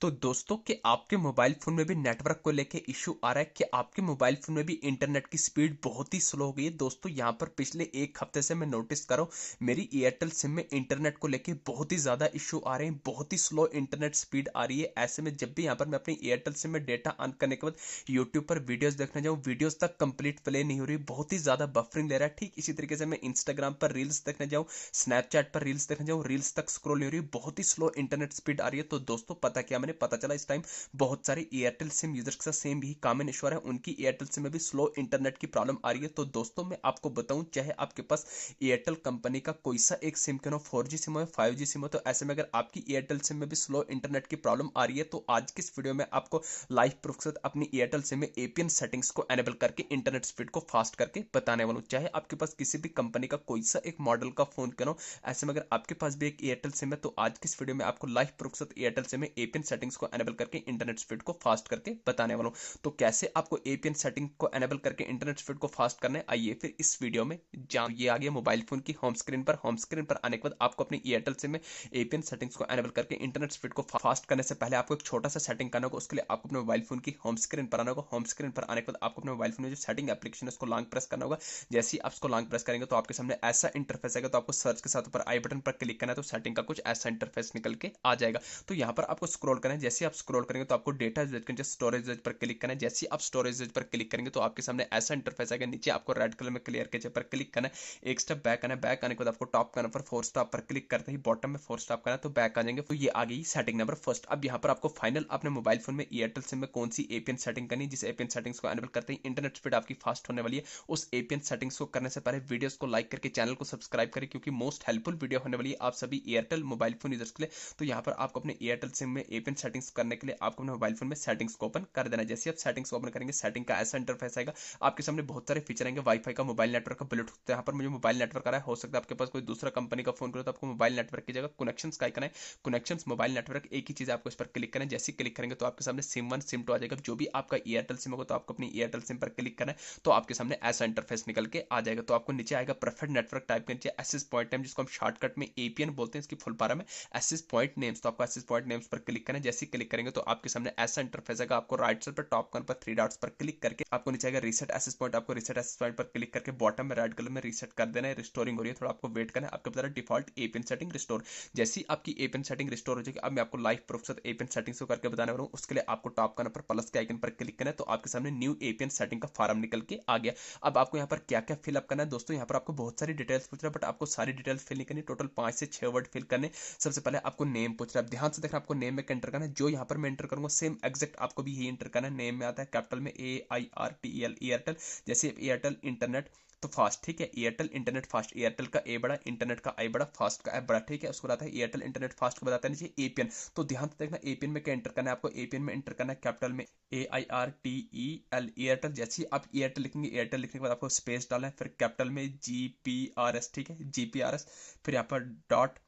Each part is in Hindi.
तो दोस्तों कि आपके मोबाइल फ़ोन में भी नेटवर्क को लेके इशू आ रहा है कि आपके मोबाइल फ़ोन में भी इंटरनेट की स्पीड बहुत ही स्लो हो गई है। दोस्तों यहाँ पर पिछले एक हफ्ते से मैं नोटिस कर रहा हूँ मेरी एयरटेल सिम में इंटरनेट को लेके बहुत ही ज़्यादा इशू आ रहे हैं, बहुत ही स्लो इंटरनेट स्पीड आ रही है। ऐसे में जब भी यहाँ पर मैं अपनी एयरटेल सिम में डेटा ऑन करने के बाद यूट्यूब पर वीडियोज़ देखने जाऊँ, वीडियोज़ तक कंप्लीट प्ले नहीं हो रही, बहुत ही ज़्यादा बफरिंग ले रहा है। ठीक इसी तरीके से मैं इंस्टाग्राम पर रील्स देखने जाऊँ, स्नैपचैट पर रील्स देखने जाऊँ, रील्स तक स्क्रॉल नहीं हो रही, बहुत ही स्लो इंटरनेट स्पीड आ रही है। तो दोस्तों पता क्या, मैंने पता चला इस टाइम बहुत सारे एयरटेल सिम यूजर्स के साथ सेम यही कॉमन इशू है, उनकी एयरटेल सिम में भी स्लो इंटरनेट की प्रॉब्लम आ रही है। तो दोस्तों मैं आपको बताऊं, चाहे आपके पास एयरटेल कंपनी का कोई सा एक सिम क्यों ना 4G सिम हो, 5G सिम हो, तो ऐसे में अगर आपकी एयरटेल सिम में भी स्लो इंटरनेट की प्रॉब्लम आ रही है तो आज की इस वीडियो में आपको लाइव प्रूफ के साथ अपनी एयरटेल सिम में एपीएन सेटिंग्स को एनेबल करके इंटरनेट स्पीड को फास्ट करके बताने वाला हूं। चाहे आपके पास किसी भी कंपनी का कोई सा एक मॉडल का फोन क्यों ना हो, ऐसे में अगर आपके पास भी एक एयरटेल सिम है तो आज की इस वीडियो में आपको लाइव प्रूफ के साथ एयरटेल सिम में एपीएन सेटिंग्स को एनेबल करके इंटरनेट स्पीड को फास्ट करके बताने वाला हूं। तो कैसे आपको एपीएन सेटिंग को एनेबल करके इंटरनेट स्पीड को फास्ट करना है, आइए फिर इस वीडियो में जान। ये आ गया मोबाइल फोन की होम स्क्रीन पर। होम स्क्रीन पर आने के बाद आपको अपनी एयरटेल सिम में एपीएन सेटिंग्स को एनेबल करके इंटरनेट स्पीड को फास्ट करने से पहले आपको एक छोटा सा सेटिंग करना होगा। उसके लिए आपको अपने मोबाइल फोन की होम स्क्रीन पर आना होगा। होम स्क्रीन पर आने के बाद आपको अपने मोबाइल फोन में जो सेटिंग एप्लीकेशन है उसको लॉन्ग प्रेस करना होगा। जैसे ही आप उसको लॉन्ग प्रेस करेंगे तो आपके सामने ऐसा इंटरफेस आएगा। तो आपको सर्च के साथ ऊपर आई बटन पर क्लिक करना है, तो सेटिंग का कुछ ऐसा इंटरफेस निकल के आ जाएगा। तो यहाँ पर आपको स्क्रॉल करना है। जैसे आप स्क्रॉल करेंगे तो आपको डेटा स्टोरेज पर क्लिक करना है। जैसे आप स्टोरेज पर क्लिक करेंगे तो आपके सामने ऐसा इंटरफेस आएगा। नीचे आपको रेड कलर में क्लियर के पर क्लिक करना है। एक स्टेप बैक आना है। बैक आने के बाद आपको टॉप करना पर फोर स्टॉप पर क्लिक करते ही बॉटम में फोर स्टॉप करना है तो बैक आ जाएंगे। तो ये आ गई सेटिंग नंबर फर्स्ट। अब यहाँ पर आपको फाइनल अपने मोबाइल फोन में एयरटेल सिम में कौन सी एपीएन सेटिंग करनी है, जिस एपीएन सेटिंग्स को एनेबल करते ही इंटरनेट स्पीड आपकी फास्ट होने वाली है। उस एपीएन सेटिंग्स को करने से पहले वीडियोस को लाइक करके चैनल को सब्सक्राइब करें, क्योंकि मोस्ट हेल्पफुल वीडियो होने वाली है आप सभी एयरटेल मोबाइल फोन यूजर्स के लिए। तो यहाँ पर आपको अपने एयरटेल सिम में एपीएन सेटिंग्स करने के लिए आपको अपने मोबाइल फोन में सेटिंग्स को ओपन कर देना है। जैसे आप सेटिंग्स ओपन करेंगे, सेटिंग का ऐसा इंटरफेस आएगा। आपके सामने बहुत सारे फीचर आएंगे, वाईफाई का, मोबाइल नेटवर्क का, ब्लूटूथ। तो यहाँ पर मुझे मोबाइल नेटवर्क आ रहा है, हो सकता है आपके पास कोई दूसरा कंपनी का फोन करो तो आपको मोबाइल नेटवर्क की जगह कनेक्शंस का आइकन है, कनेक्शंस मोबाइल नेटवर्क, एक ही चीज आपको इस पर क्लिक करना है। जैसे ही क्लिक करेंगे तो आपके सामने सिम 1 सिम 2 आ जाएगा। जो भी आपका एयरटेल सिम होगा तो आपको अपनी एयरटेल सिम पर क्लिक करना है, तो आपके सामने ऐसा इंटरफेस निकल के आ जाएगा। तो आपको नीचे आएगा प्रेफर्ड नेटवर्क टाइप के नीचे एक्सेस पॉइंट नेम, जिसको हम शॉर्टकट में एपीएन बोलते हैं, इसकी फुल फॉर्म है एक्सेस पॉइंट नेम्स। तो आपको एक्सेस पॉइंट नेम्स पर क्लिक करना है। जैसे ही क्लिक करेंगे तो आपके सामने ऐसा इंटरफेस आएगा। आपको राइट साइड पर टॉप कॉर्नर पर थ्री डॉट्स पर क्लिक करके आपको नीचे आएगा रीसेट एक्सेस पॉइंट। आपको रीसेट एक्सेस पॉइंट पर क्लिक करके बॉटम में रेड कलर में रीसेट कर देना है। रिस्टोरिंग हो रही है, थोड़ा आपको वेट करना है। आपको बता रहा है डिफॉल्ट एपीएन सेटिंग रिस्टोर। जैसे ही आपकी एपीएन सेटिंग रिस्टोर हो जाएगी, अब मैं आपको लाइव प्रूफ के साथ एपीएन सेटिंग्स को करके बताने वाला हूं। उसके लिए आपको टॉप कॉर्नर पर प्लस के आइकन पर क्लिक करना है, तो आपके सामने न्यू एपीएन सेटिंग का फॉर्म निकल के आ गया। अब आपको यहाँ पर क्या क्या फिलअप करना है दोस्तों, यहाँ पर आपको बहुत सारी डिटेल्स पूछ रहा है, बट आपको सारी डिटेल्स फिल नहीं करनी, टोटल 5 से 6 वर्ड फिल करने। सबसे पहले आपको नेम पूछ रहा है, ध्यान से देखना, आपको नेम में एंटर करना है। जो यहाँ पर मैं एंटर करूंगा सेम एग्जैक्ट आपको भी यही एंटर करना है। नेम में आता है कैपिटल में AIRTEL एयरटेल। जैसे एयरटेल इंटरनेट तो फास्ट, ठीक है, एयरटेल इंटरनेट फास्ट, एयरटेल का ए बड़ा, इंटरनेट का आई बड़ा, फास्ट का एफ बड़ा, ठीक है। उसको बताता है एयरटेल इंटरनेट फास्ट को बताता है नीचे एपीएन। तो ध्यान से देखना एपीएन में क्या एंटर करना है, आपको एपीएन में एंटर करना है कैपिटल में AIRTEL एयरटेल। जैसे ही आप एयरटेल लिखेंगे, एयरटेल लिखने के बाद आपको स्पेस डालना है, फिर कैपिटल में GPRS, ठीक है, GPRS, फिर यहाँ पर डॉट,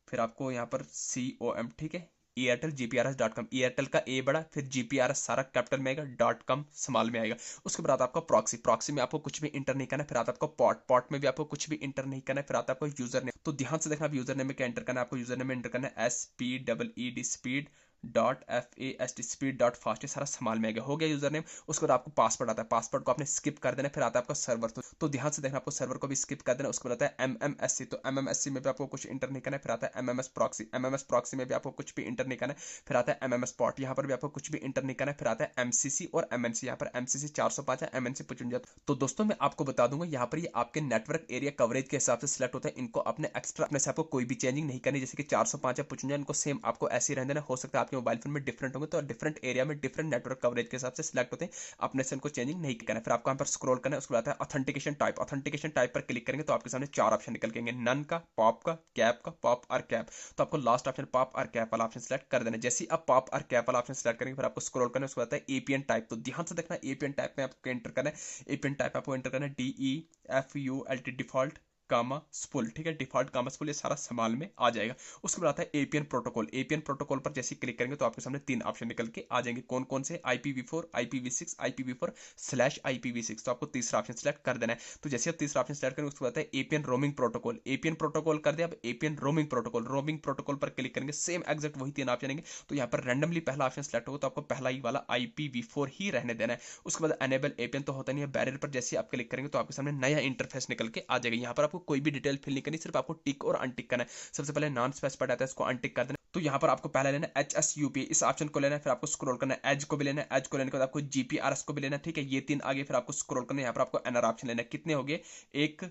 फिर आपको यहाँ पर COM, ठीक है, एयरटेल GPRS.com। एयरटेल का ए बड़ा, फिर GPRS सारा कैपिटल में आएगा, .com स्मॉल में आएगा। उसके बाद आपका प्रॉक्सी, प्रॉक्सी में आपको कुछ भी इंटर नहीं करना है। फिर आता है आपको पॉट, पॉट में भी आपको कुछ भी इंटर नहीं करना है। फिर आता है आपको यूजर नेम। तो ध्यान से देखना, आप यूजर नेम में क्या इंटर करना है, आपको यूजर नेम में इंटर करना है SPEED speed .FAST speed .fast, सारा स्मॉल में आएगा। हो गया यूजर नेम। उसके बाद आपको पासवर्ड आता है, पासवर्ड को आपने स्किप कर देना। फिर आता है आपका सर्वर, तो ध्यान से देखना, आपको सर्वर को भी स्किप कर देना। उसके बाद आता है MMSC, तो MMSC में भी आपको कुछ इंटर नहीं करना है। फिर आता है MMS प्रॉक्सी, MMS प्रॉक्सी में भी आपको कुछ भी इंटर नहीं करना है। फिर आता है MMS पॉट, यहाँ पर भी आपको कुछ भी इंटर नहीं करना है। फिर आता है MCC और MNC, यहाँ पर MCC 405 है, MNC 55। तो दोस्तों मैं आपको बता दूंगा, यहाँ पर ये आपके नेटवर्क एरिया कवरेज के हिसाब से सिलेक्ट होता है। इनको अपने एक्स्ट्रा अपने से आपको कोई भी चेंजिंग नहीं करनी, जैसे कि 405 है, 55, इनको सेम आपको ऐसे ही रहने देना। हो सकता है आपके मोबाइल फोन में डिफरेंट होंगे, तो डिफरेंट एरिया में डिफरेंट नेटवर्क कवरेज के हिसाब से सिलेक्ट होते हैं, अपने से इनको चेंजिंग नहीं करना है। फिर आपको यहाँ पर स्क्रॉल करना है। उसके बाद आता है ऑथेंटिकेशन टाइप, ऑथेंटिकेशन टाइप पर क्लिक करेंगे तो आपके सामने 4 ऑप्शन निकल के नन का, पॉप का, कैप का, पॉप और कैप। तो आपको लास्ट ऑप्शन पॉप और कैप वाला ऑप्शन सेलेक्ट कर देना। जैसे ही आप पॉप और कैप वाला ऑप्शन सेलेक्ट करेंगे, फिर आपको स्क्रॉल करना है। उसके बाद आता है एपीएन टाइप। तो ध्यान से देखना, एपीएन टाइप में आपको एंटर करना है, एपीएन टाइप आपको एंटर करना है DEFULT डिफॉल्ट कामा स्पुल, ठीक है, डिफॉल्ट कामा स्पुल, ये सारा संभाल में आ जाएगा। उसके बाद आता है एपीएन प्रोटोकॉल। एपीएन प्रोटोकॉल पर जैसे क्लिक करेंगे तो आपके सामने 3 ऑप्शन निकल के आ जाएंगे। कौन कौन से? IPv4, IPv6, IPv4/IPv6। तो आपको तीसरा ऑप्शन सिलेक्ट कर देना है। तो जैसे आप तीसरा ऑप्शन सिलेक्ट करेंगे उसके बाद आता है APN roaming protocol. APN protocol कर दिया, अब APN roaming protocol, roaming protocol पर क्लिक करेंगे, सेम एग्जैक्ट वही 3 ऑप्शन आएंगे। तो यहाँ पर रैंडमली पहला ऑप्शन सिलेक्ट होगा तो आपको पहला ही वाला IPv4 ही रहने देना है। उसके बाद एनेबल एपीएन तो होता नहीं है, बैरियर पर जैसे आप क्लिक करेंगे तो आपके सामने नया इंटरफेस निकल के आ जाएगा। यहाँ पर आपको कोई भी डिटेल फिल नहीं करनी, सिर्फ आपको टिक और अनटिक करना है। सबसे पहले नॉन स्पेसिफाइड आता है, इसको अनटिक कर देना। तो यहाँ पर आपको पहला लेना है HSUP, इस ऑप्शन को लेना है, फिर आपको स्क्रॉल करना है, एज को भी लेना है, एज को लेने के बाद आपको GPRS को भी लेना है, ठीक है, ये 3 आगे, फिर आपको स्क्रॉल करना है, यहाँ पर आपको एनआर ऑप्शन लेना है। कितने हो गए? 1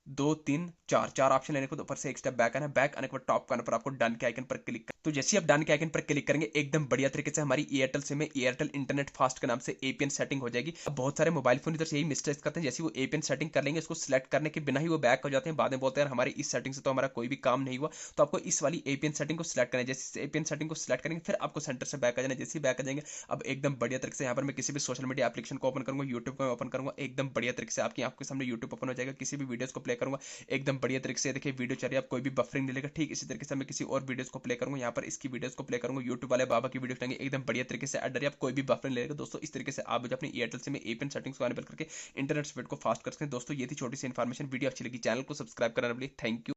2 3 4, 4 ऑप्शन लेने को तो ऊपर से एक स्टेप बैक आना है। बैक आने के बाद टॉप कार्नर पर आपको डन के आइकन पर क्लिक कर, तो जैसे आप डन के आइकन पर क्लिक करेंगे एकदम बढ़िया तरीके से हमारी एयरटेल सिम में एयरटेल इंटरनेट फास्ट के नाम से एपीएन सेटिंग हो जाएगी। अब बहुत सारे मोबाइल फोन इधर से यही मिस्टेक्स करते हैं, जैसे वो एपीएन सेटिंग कर लेंगे, इसको सिलेक्ट करने के बिना ही वो बैक हो जाते हैं, बाद में बोलते हैं हमारी इस सेटिंग से तो हमारा कोई भी काम नहीं हुआ। तो आपको इस वाली एपीएन सेटिंग को सिलेक्ट करना है। जैसे एपीएन सेटिंग को सिलेक्ट करेंगे फिर आपको सेंटर से बैक आ जाना है। जैसे ही बैक आ जाएंगे अब एकदम बढ़िया तरीके से यहाँ पर मैं किसी भी सोशल मीडिया एप्लीकेशन को ओपन करूंगा, यूट्यूब को ओपन करूंगा, एकदम बढ़िया तरीके से आपकी आंखों के सामने यूट्यूब ओपन हो जाएगा। किसी भी वीडियोस को प्ले करूंगा एकदम बढ़िया तरीके से, देखिए वीडियो चल रही है, आप कोई भी बफरिंग नहीं लेगा। ठीक इसी तरीके से मैं किसी और वीडियोस को प्ले करूंगा, यहाँ पर इसकी वीडियोस को प्ले करूंगा, यूट्यूब वाले बाबा की वीडियो चलेंगे, एकदम बढ़िया तरीके से ऐड रही है, आप कोई भी बफरिंग लेगा। दोस्तों इस तरीके से आप मुझे अपनी एयरटेल से में एपीएन सेटिंग्स को एनेबल करके इंटरनेट स्पीड को फास्ट कर सकते हैं। दोस्तों ये थी छोटी सी इन्फॉर्मेशन, वीडियो अच्छी लगी चैनल को सब्सक्राइब करना, थैंक यू।